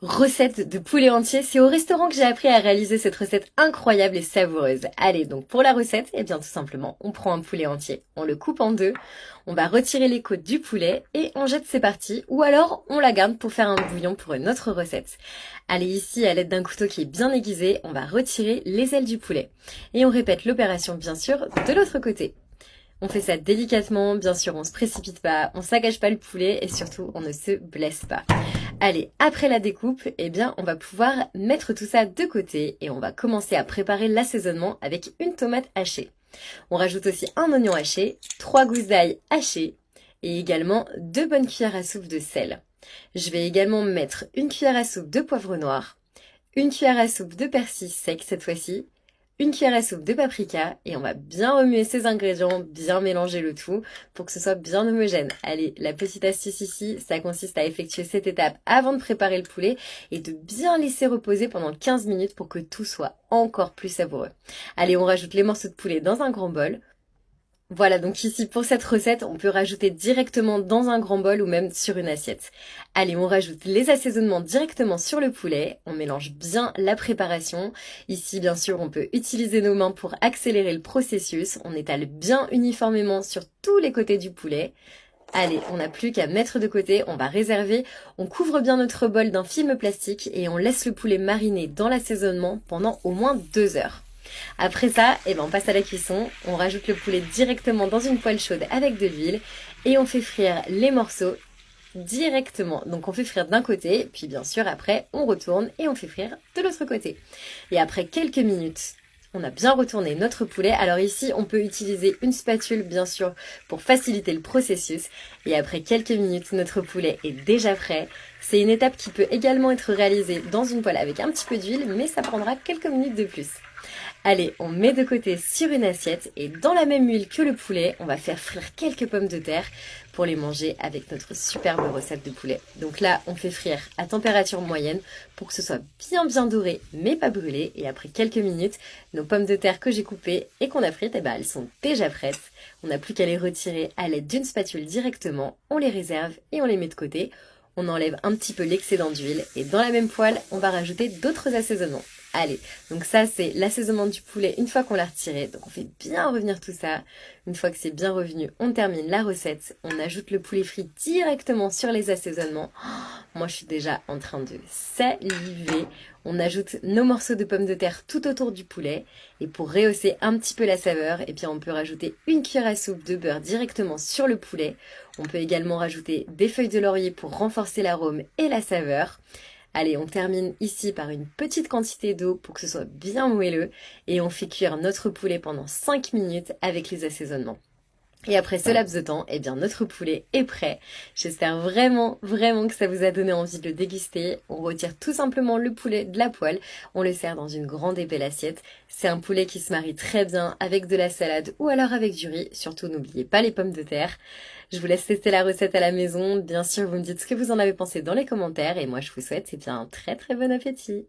Recette de poulet entier, c'est au restaurant que j'ai appris à réaliser cette recette incroyable et savoureuse. Allez, donc pour la recette, eh bien tout simplement, on prend un poulet entier, on le coupe en deux, on va retirer les côtes du poulet et on jette ses parties, ou alors on la garde pour faire un bouillon pour une autre recette. Allez, ici, à l'aide d'un couteau qui est bien aiguisé, on va retirer les ailes du poulet. Et on répète l'opération bien sûr de l'autre côté. On fait ça délicatement, bien sûr on se précipite pas, on saccage pas le poulet et surtout on ne se blesse pas. Allez, après la découpe, eh bien, on va pouvoir mettre tout ça de côté et on va commencer à préparer l'assaisonnement avec une tomate hachée. On rajoute aussi un oignon haché, 3 gousses d'ail hachées et également 2 bonnes cuillères à soupe de sel. Je vais également mettre une cuillère à soupe de poivre noir, une cuillère à soupe de persil sec cette fois-ci, une cuillère à soupe de paprika et on va bien remuer ces ingrédients, bien mélanger le tout pour que ce soit bien homogène. Allez, la petite astuce ici, ça consiste à effectuer cette étape avant de préparer le poulet et de bien laisser reposer pendant 15 minutes pour que tout soit encore plus savoureux. Allez, on rajoute les morceaux de poulet dans un grand bol. Voilà, donc ici pour cette recette, on peut rajouter directement dans un grand bol ou même sur une assiette. Allez, on rajoute les assaisonnements directement sur le poulet, on mélange bien la préparation. Ici, bien sûr, on peut utiliser nos mains pour accélérer le processus. On étale bien uniformément sur tous les côtés du poulet. Allez, on n'a plus qu'à mettre de côté, on va réserver, on couvre bien notre bol d'un film plastique et on laisse le poulet mariner dans l'assaisonnement pendant au moins 2 heures. Après ça, on passe à la cuisson, on rajoute le poulet directement dans une poêle chaude avec de l'huile et on fait frire les morceaux directement. Donc on fait frire d'un côté, puis bien sûr après on retourne et on fait frire de l'autre côté. Et après quelques minutes, on a bien retourné notre poulet. Alors ici, on peut utiliser une spatule bien sûr pour faciliter le processus. Et après quelques minutes, notre poulet est déjà prêt. C'est une étape qui peut également être réalisée dans une poêle avec un petit peu d'huile, mais ça prendra quelques minutes de plus. Allez, on met de côté sur une assiette et dans la même huile que le poulet, on va faire frire quelques pommes de terre pour les manger avec notre superbe recette de poulet. Donc là, on fait frire à température moyenne pour que ce soit bien doré mais pas brûlé. Et après quelques minutes, nos pommes de terre que j'ai coupées et qu'on a frites, elles sont déjà prêtes. On n'a plus qu'à les retirer à l'aide d'une spatule directement. On les réserve et on les met de côté. On enlève un petit peu l'excédent d'huile et dans la même poêle, on va rajouter d'autres assaisonnements. Allez, donc ça c'est l'assaisonnement du poulet une fois qu'on l'a retiré. Donc on fait bien revenir tout ça. Une fois que c'est bien revenu, on termine la recette. On ajoute le poulet frit directement sur les assaisonnements. Oh, moi je suis déjà en train de saliver. On ajoute nos morceaux de pommes de terre tout autour du poulet. Et pour rehausser un petit peu la saveur, on peut rajouter une cuillère à soupe de beurre directement sur le poulet. On peut également rajouter des feuilles de laurier pour renforcer l'arôme et la saveur. Allez, on termine ici par une petite quantité d'eau pour que ce soit bien moelleux et on fait cuire notre poulet pendant 5 minutes avec les assaisonnements. Et après ce laps de temps, notre poulet est prêt. J'espère vraiment que ça vous a donné envie de le déguster. On retire tout simplement le poulet de la poêle. On le sert dans une grande et belle assiette. C'est un poulet qui se marie très bien avec de la salade ou alors avec du riz. Surtout, n'oubliez pas les pommes de terre. Je vous laisse tester la recette à la maison. Bien sûr, vous me dites ce que vous en avez pensé dans les commentaires. Et moi, je vous souhaite un très bon appétit.